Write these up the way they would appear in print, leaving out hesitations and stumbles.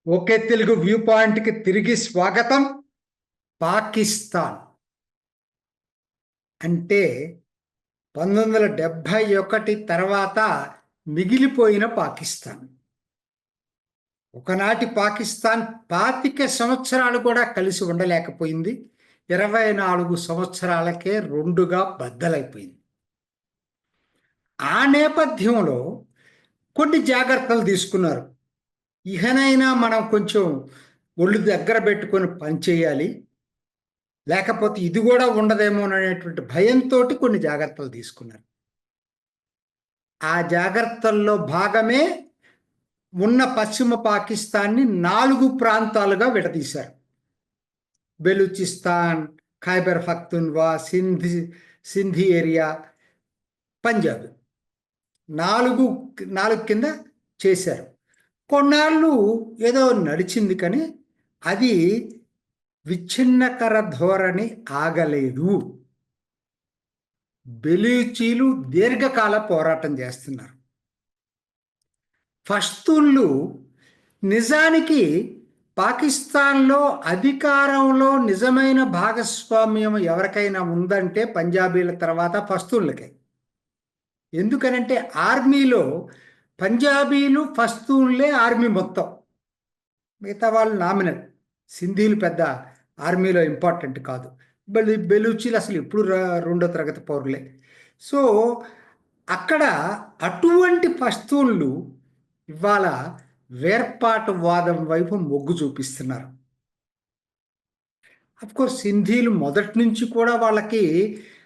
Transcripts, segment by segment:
ఒకే Telugu view పాయింట్కి తిరిగి స్వాగతం. పాకిస్తాన్ అంటే 1971 తర్వాత మిగిలిపోయిన పాకిస్తాన్. ఒకనాటి పాకిస్తాన్ 25 సంవత్సరాలు కూడా కలిసి ఉండలేకపోయింది. 24 సంవత్సరాలకే రెండుగా బద్దలైపోయింది. ఆ నేపథ్యంలో కొన్ని జాగ్రత్తలు తీసుకున్నారు. ఇకనైనా మనం కొంచెం ఒళ్ళు దగ్గర పెట్టుకొని పనిచేయాలి, లేకపోతే ఇది కూడా ఉండదేమో అనేటువంటి భయంతో కొన్ని జాగ్రత్తలు తీసుకున్నారు. ఆ జాగ్రత్తల్లో భాగమే ఉన్న పశ్చిమ పాకిస్తాన్ని 4 ప్రాంతాలుగా విడదీశారు. బెలూచిస్తాన్, ఖైబర్ పఖ్తూన్ఖ్వా, సింధీ ఏరియా, పంజాబ్, నాలుగు నాలుగు కింద చేశారు. కొన్నాళ్ళు ఏదో నడిచింది, కానీ అది విచ్ఛిన్నకర ధోరణి ఆగలేదు. బెలూచీలు దీర్ఘకాల పోరాటం చేస్తున్నారు. పష్తూన్లు నిజానికి పాకిస్తాన్లో అధికారంలో నిజమైన భాగస్వామ్యం ఎవరికైనా ఉందంటే పంజాబీల తర్వాత పష్తూన్లకే. ఎందుకనంటే ఆర్మీలో పంజాబీలు, పష్తూన్లే ఆర్మీ మొత్తం, మిగతా వాళ్ళు నామినల్. సింధీలు పెద్ద ఆర్మీలో ఇంపార్టెంట్ కాదు. బెలూచీలు అసలు ఎప్పుడు రెండో తరగతి పౌరులే. సో అక్కడ అటువంటి పష్తూన్లు ఇవాళ వేర్పాటువాదం వైపు మొగ్గు చూపిస్తున్నారు. అఫ్కోర్స్ సింధీలు మొదటి నుంచి కూడా వాళ్ళకి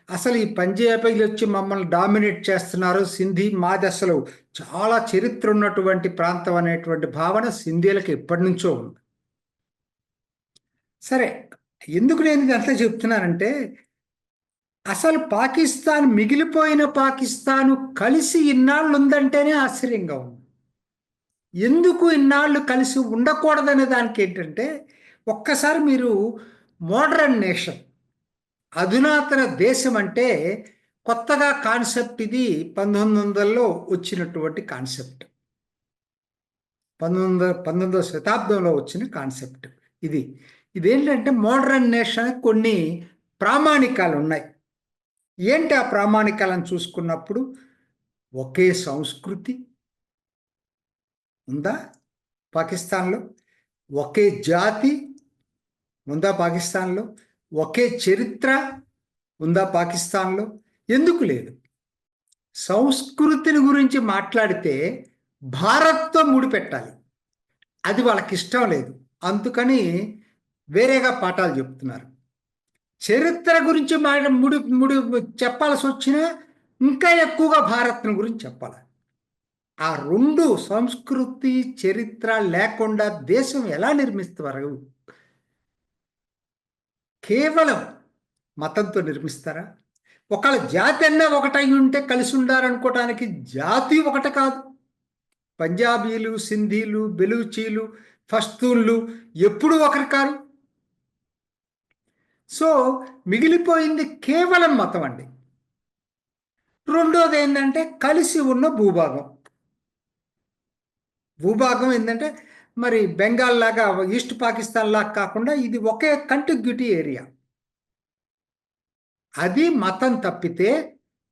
అసలు ఈ పంజాబీలు వచ్చి మమ్మల్ని డామినేట్ చేస్తున్నారు, సింధీ మాది అసలు చాలా చరిత్ర ఉన్నటువంటి ప్రాంతం అనేటువంటి భావన సింధీలకు ఎప్పటి నుంచో ఉంది. సరే, ఎందుకు నేను ఇదంతా చెప్తున్నానంటే, అసలు పాకిస్తాన్, మిగిలిపోయిన పాకిస్తాను కలిసి ఇన్నాళ్ళు ఉందంటేనే ఆశ్చర్యంగా ఉంది. ఎందుకు ఇన్నాళ్ళు కలిసి ఉండకూడదనే దానికి ఏంటంటే, ఒక్కసారి మీరు మోడర్న్ నేషన్, అధునాతన దేశం అంటే కొత్తగా కాన్సెప్ట్, ఇది 1900లో వచ్చినటువంటి కాన్సెప్ట్, 19వ శతాబ్దంలో వచ్చిన కాన్సెప్ట్ ఇది. ఇదేంటంటే మోడర్న్ నేషన్ కొన్ని ప్రామాణికాలు ఉన్నాయి. ఏంటి ఆ ప్రామాణికాలను చూసుకున్నప్పుడు, ఒకే సంస్కృతి ఉందా పాకిస్తాన్లో, ఒకే జాతి ఉందా పాకిస్తాన్లో, ఒకే చరిత్ర ఉందా పాకిస్తాన్లో? ఎందుకు లేదు? సంస్కృతిని గురించి మాట్లాడితే భారత్తో ముడిపెట్టాలి, అది వాళ్ళకి ఇష్టం లేదు. అందుకని వేరేగా పాఠాలు చెప్తున్నారు. చరిత్ర గురించి ముడి ముడి చెప్పాల్సి వచ్చినా ఇంకా ఎక్కువగా భారత్ను గురించి చెప్పాలి. ఆ రెండు, సంస్కృతి చరిత్ర లేకుండా దేశం ఎలా నిర్మిస్తారు? కేవలం మతంతో నిర్మిస్తారా? ఒకళ్ళ జాతి అన్నా ఒకటై ఉంటే కలిసి ఉండాలనుకోవటానికి జాతి ఒకటి కాదు. పంజాబీలు, సింధీలు, బెలూచీలు, పష్తూన్లు ఎప్పుడు ఒకరు కారు. సో మిగిలిపోయింది కేవలం మతం అండి. రెండోది ఏంటంటే కలిసి ఉన్న భూభాగం. భూభాగం ఏంటంటే మరి బెంగాల్ లాగా, ఈస్ట్ పాకిస్తాన్ లాగా కాకుండా ఇది ఒకే కంటిగ్యూటీ ఏరియా. అది మతం తప్పితే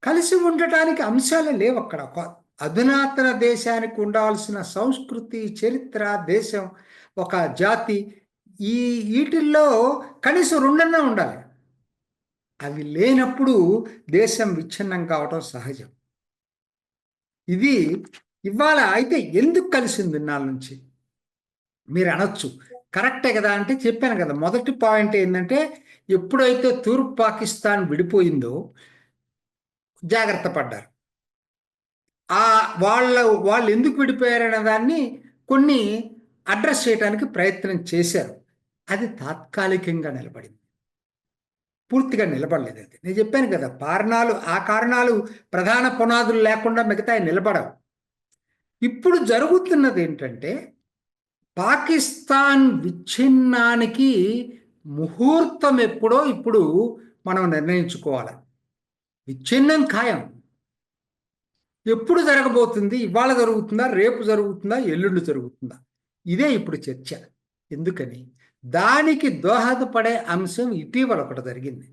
కలిసి ఉండటానికి అంశాలే లేవు అక్కడ. ఒక అధునాతన దేశానికి ఉండాల్సిన సంస్కృతి, చరిత్ర, దేశం, ఒక జాతి, వీటిల్లో కనీసం రెండన్నా ఉండాలి. అవి లేనప్పుడు దేశం విచ్ఛిన్నం కావటం సహజం. ఇది ఇవాళ అయితే ఎందుకు కలిసింది ఇన్నాళ్ళ నుంచి మీరు అనొచ్చు. కరెక్టే కదా అంటే చెప్పాను కదా, మొదటి పాయింట్ ఏంటంటే ఎప్పుడైతే తూర్పు పాకిస్తాన్ విడిపోయిందో జాగ్రత్త పడ్డారు. వాళ్ళు ఎందుకు విడిపోయారనే దాన్ని కొన్ని అడ్రస్ చేయడానికి ప్రయత్నం చేశారు. అది తాత్కాలికంగా నిలబడింది, పూర్తిగా నిలబడలేదు. అది నేను చెప్పాను కదా, ఆ కారణాలు ప్రధాన పునాదులు లేకుండా మిగతా నిలబడవు. ఇప్పుడు జరుగుతున్నది ఏంటంటే, పాకిస్తాన్ విచ్ఛిన్నానికి ముహూర్తం ఎప్పుడో ఇప్పుడు మనం నిర్ణయించుకోవాలి. విచ్ఛిన్నం ఖాయం. ఎప్పుడు జరగబోతుంది? ఇవాళ జరుగుతుందా, రేపు జరుగుతుందా, ఎల్లుండి జరుగుతుందా? ఇదే ఇప్పుడు చర్చ. ఎందుకని? దానికి దోహదపడే అంశం ఇటీవల ఒకటి జరిగింది.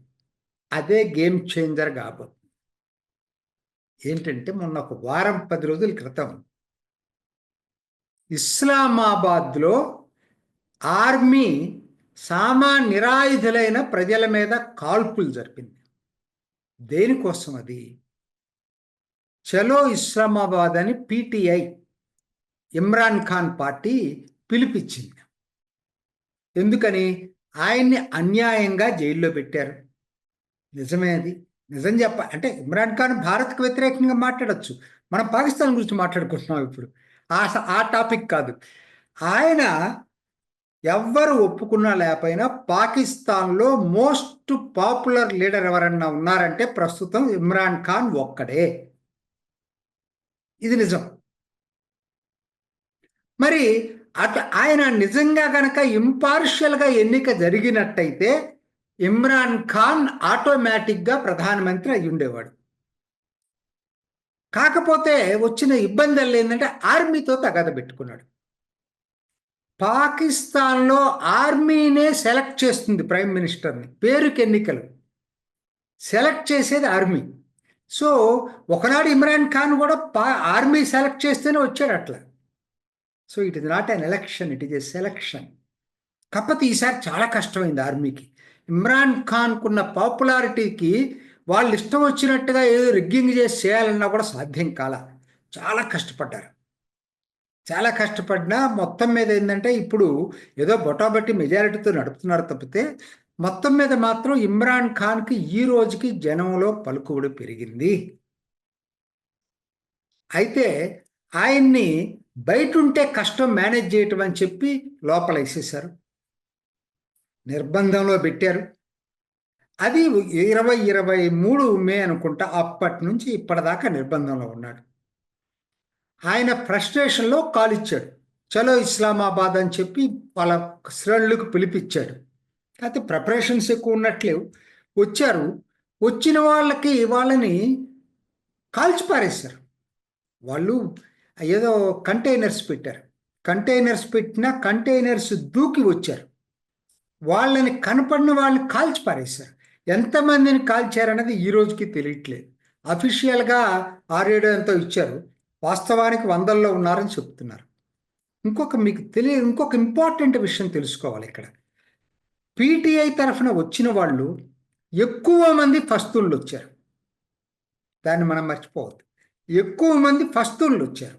అదే గేమ్ చేంజర్ కాబోతుంది. ఏంటంటే మొన్న ఒక వారం 10 రోజుల క్రితం ఇస్లామాబాద్లో ఆర్మీ నిరాయుధులైన ప్రజల మీద కాల్పులు జరిపింది. దేనికోసం అది? చలో ఇస్లామాబాద్ అని పిటిఐ ఇమ్రాన్ ఖాన్ పార్టీ పిలిపించింది. ఎందుకని? ఆయన్ని అన్యాయంగా జైల్లో పెట్టారు. నిజమే అది. నిజం అంటే ఇమ్రాన్ ఖాన్ భారత్కు వ్యతిరేకంగా మాట్లాడచ్చు. మనం పాకిస్తాన్ గురించి మాట్లాడుకుంటున్నాం ఇప్పుడు. ఆ టాపిక్ కాదు. ఆయన ఎవ్వరు ఒప్పుకున్నా లేకపోయినా పాకిస్తాన్లో మోస్ట్ పాపులర్ లీడర్ ఎవరన్నా ఉన్నారంటే ప్రస్తుతం ఇమ్రాన్ ఖాన్ ఒక్కడే. ఇది నిజం. మరి ఆయన నిజంగా కనుక ఇంపార్షియల్గా ఎన్నిక జరిగినట్టయితే ఇమ్రాన్ ఖాన్ ఆటోమేటిక్గా ప్రధానమంత్రి అయి ఉండేవాడు. కాకపోతే వచ్చిన ఇబ్బందులు ఏంటంటే ఆర్మీతో తగాద పెట్టుకున్నాడు. పాకిస్తాన్లో ఆర్మీనే సెలెక్ట్ చేస్తుంది ప్రైమ్ మినిస్టర్ని. పేరుకి ఎన్నికలు సెలెక్ట్ చేసేది ఆర్మీ. సో ఒకనాడు ఇమ్రాన్ ఖాన్ కూడా ఆర్మీ సెలెక్ట్ చేస్తేనే వచ్చాడు అట్లా. So it is not an election, it is a selection. కాకపోతే ఈసారి చాలా కష్టమైంది ఆర్మీకి. ఇమ్రాన్ ఖాన్కున్న పాపులారిటీకి వాళ్ళు ఇష్టం వచ్చినట్టుగా ఏదో రిగ్గింగ్ చేసి చేయాలన్నా కూడా సాధ్యం కాల. చాలా కష్టపడ్డారు. చాలా కష్టపడినా మొత్తం మీద ఏంటంటే ఇప్పుడు ఏదో బొటాబట్టి మెజారిటీతో నడుపుతున్నారు తప్పితే మొత్తం మీద మాత్రం ఇమ్రాన్ ఖాన్కి ఈ రోజుకి జనంలో పలుకుబడి పెరిగింది. అయితే ఆయన్ని బయట ఉంటే కష్టం మేనేజ్ చేయటం అని చెప్పి లోపల వేసేశారు, నిర్బంధంలో పెట్టారు. అది 2023 మే అనుకుంటా. అప్పటి నుంచి ఇప్పటిదాకా నిర్బంధంలో ఉన్నాడు. ఆయన ఫ్రస్ట్రేషన్లో కాల్ ఇచ్చాడు. చలో ఇస్లామాబాద్ అని చెప్పి వాళ్ళ శ్రేణులకు పిలిపించాడు. అయితే ప్రిపరేషన్స్ ఎక్కువ ఉన్నట్లేవు. వచ్చారు. వచ్చిన వాళ్ళని కాల్చి పారేశారు. వాళ్ళు ఏదో కంటైనర్స్ పెట్టారు. కంటైనర్స్ పెట్టినా కంటైనర్స్ దూకి వచ్చారు. వాళ్ళని కనపడిన వాళ్ళని కాల్చి పారేశారు. ఎంతమందిని కాల్చారన్నది ఈ రోజుకి తెలియట్లేదు. అఫీషియల్గా 6-7 ఎంతో ఇచ్చారు. వాస్తవానికి 100ల్లో ఉన్నారని చెప్తున్నారు. ఇంకొక ఇంపార్టెంట్ విషయం తెలుసుకోవాలి ఇక్కడ. పీటీఐ తరఫున వచ్చిన వాళ్ళు ఎక్కువ మంది ఫస్తూన్లు వచ్చారు. దాన్ని మనం మర్చిపోవద్దు. ఎక్కువ మంది ఫస్తూన్లు వచ్చారు.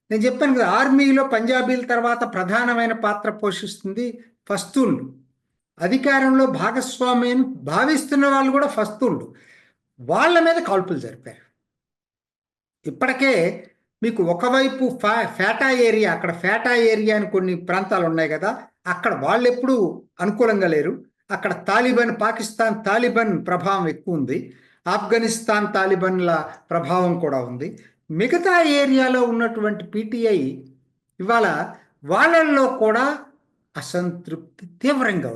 నేను చెప్పాను కదా, ఆర్మీలో పంజాబీల తర్వాత ప్రధానమైన పాత్ర పోషిస్తుంది ఫస్తూన్లు. అధికారంలో భాగస్వామ్యం భావిస్తున్న వాళ్ళు కూడా ఫస్తూన్లు. వాళ్ళ మీద కాల్పులు జరిపారు. ఇప్పటికే మీకు ఒకవైపు ఫేటా ఏరియా, అక్కడ ఫేటా ఏరియా అని కొన్ని ప్రాంతాలు ఉన్నాయి కదా, అక్కడ వాళ్ళు ఎప్పుడూ అనుకూలంగా లేరు. అక్కడ పాకిస్తాన్ తాలిబాన్ ప్రభావం ఎక్కువ ఉంది. ఆఫ్ఘనిస్తాన్ తాలిబాన్ల ప్రభావం కూడా ఉంది. మిగతా ఏరియాలో ఉన్నటువంటి పీటీఐ ఇవాళ వాళ్ళల్లో కూడా అసంతృప్తి తీవ్రంగా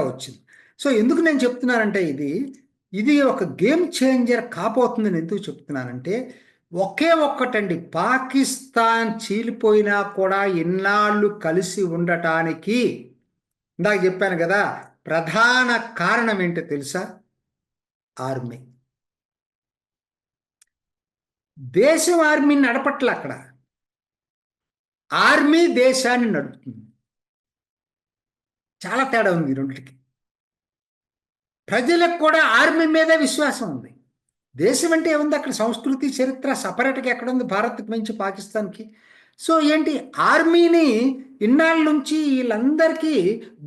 వచ్చింది. సో ఎందుకు నేను చెప్తున్నానంటే ఇది ఒక గేమ్ చేంజర్ కాబోతుందని ఎందుకు చెప్తున్నానంటే ఒక్కటండి, పాకిస్తాన్ చీలిపోయినా కూడా ఇన్నాళ్ళు కలిసి ఉండటానికి ఇందాక చెప్పాను కదా, ప్రధాన కారణం ఏంటో తెలుసా? ఆర్మీ. దేశం ఆర్మీని నడపట్ల, అక్కడ ఆర్మీ దేశాన్ని నడుపుతుంది. చాలా తేడా ఉంది రెండింటికి. ప్రజలకు కూడా ఆర్మీ మీదే విశ్వాసం ఉంది. దేశం అంటే ఏముంది, అక్కడ సంస్కృతి చరిత్ర సపరేట్గా ఎక్కడ ఉంది భారత్కి మించి పాకిస్తాన్కి. సో ఏంటి, ఆర్మీని ఇన్నాళ్ళ నుంచి వీళ్ళందరికీ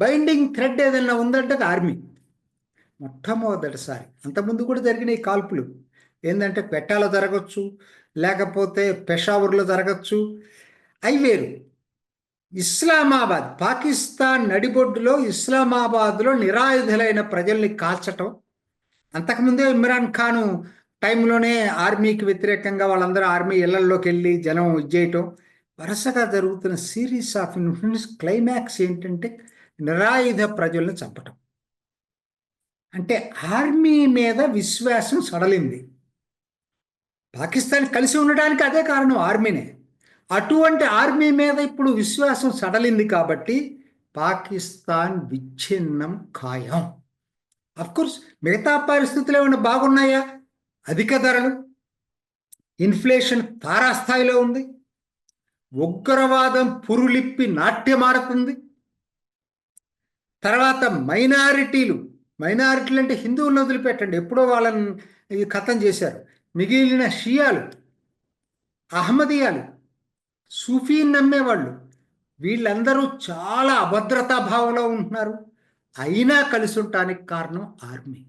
బైండింగ్ థ్రెడ్ ఏదైనా ఉందంటే అది ఆర్మీ. మొట్టమొదటిసారి, అంతకుముందు కూడా జరిగిన ఈ కాల్పులు ఏంటంటే క్వెట్టాలో జరగచ్చు, లేకపోతే పెషావర్లో జరగచ్చు, అవి వేరు. ఇస్లామాబాద్, పాకిస్తాన్ నడిబొడ్డులో ఇస్లామాబాద్లో నిరాయుధులైన ప్రజల్ని కాల్చటం. అంతకుముందే ఇమ్రాన్ ఖాను టైంలోనే ఆర్మీకి వ్యతిరేకంగా వాళ్ళందరూ ఆర్మీ ఇళ్లలోకి వెళ్ళి జనం ఇచ్చేయటం, వరుసగా జరుగుతున్న సిరీస్ ఆఫ్ ఇన్ఫ్లుయెన్స్. క్లైమాక్స్ ఏంటంటే నిరాయుధ ప్రజలను చంపటం. అంటే ఆర్మీ మీద విశ్వాసం సడలింది. పాకిస్తాన్ కలిసి ఉండడానికి అదే కారణం, ఆర్మీనే. అటువంటి ఆర్మీ మీద ఇప్పుడు విశ్వాసం సడలింది కాబట్టి పాకిస్తాన్ విచ్ఛిన్నం ఖాయం. కోర్స్ మిగతా పరిస్థితులు ఏమైనా బాగున్నాయా? అధిక ధరలు, ఇన్ఫ్లేషన్ తారాస్థాయిలో ఉంది, ఉగ్రవాదం పురులిప్పి నాట్యమాడుతుంది. తర్వాత మైనారిటీలు అంటే హిందువులను వదిలిపెట్టండి, ఎప్పుడో వాళ్ళని ఖతం చేశారు. మిగిలిన షియాలు, అహ్మదియాలు, సూఫీని నమ్మేవాళ్ళు, వీళ్ళందరూ చాలా అభద్రతా భావంలో ఉంటున్నారు. అయినా కలిసి ఉండటానికి కారణం ఆర్మీ.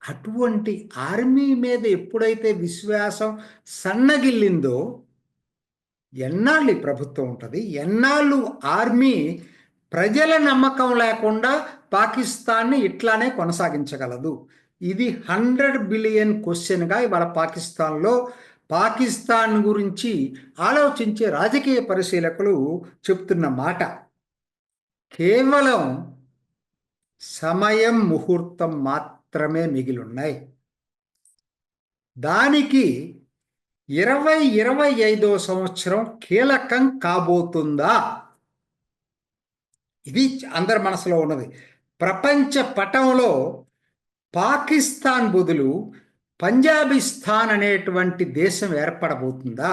అటువంటి ఆర్మీ మీద ఎప్పుడైతే విశ్వాసం సన్నగిల్లిందో ఎన్నాళ్ళు ఈ ప్రభుత్వం ఉంటుంది? ఎన్నాళ్ళు ఆర్మీ ప్రజల నమ్మకం లేకుండా పాకిస్తాన్ని ఇట్లానే కొనసాగించగలదు? ఇది 100 బిలియన్ క్వశ్చన్గా ఇవాళ పాకిస్తాన్ గురించి ఆలోచించే రాజకీయ పరిశీలకులు చెప్తున్న మాట. కేవలం సమయం, ముహూర్తం మాత్రమే మిగిలిన్నాయి. దానికి 2025వ సంవత్సరం కీలకం కాబోతుందా? ఇది అందరి మనసులో ఉన్నది. ప్రపంచ పటంలో పాకిస్తాన్ బదులు పంజాబిస్తాన్ అనేటువంటి దేశం ఏర్పడబోతుందా?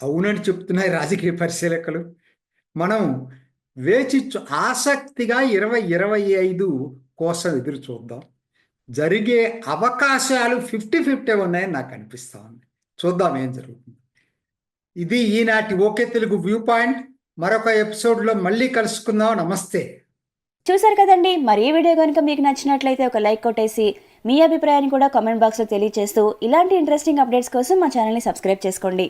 అవునని చెప్తున్నాయి రాజకీయ పరిశీలకులు. మనం వేచి ఆసక్తిగా 2025 కోసం ఎదురు చూద్దాం. జరిగే అవకాశాలు 50-50 ఉన్నాయని నాకు అనిపిస్తా ఉంది. చూద్దాం ఏం జరుగుతుంది. ఇది ఈనాటి ఓకే తెలుగు వ్యూ పాయింట్. మరొక ఎపిసోడ్లో మళ్ళీ కలుసుకుందాం. నమస్తే. చూసారు కదండి, మరి ఈ వీడియో కనుక మీకు నచ్చినట్లయితే ఒక లైక్ కొట్టేసి మీ అభిప్రాయాన్ని కూడా కామెంట్ బాక్స్లో తెలియజేస్తూ ఇలాంటి ఇంట్రెస్టింగ్ అప్డేట్స్ కోసం మా ఛానల్ని సబ్స్క్రైబ్ చేసుకోండి.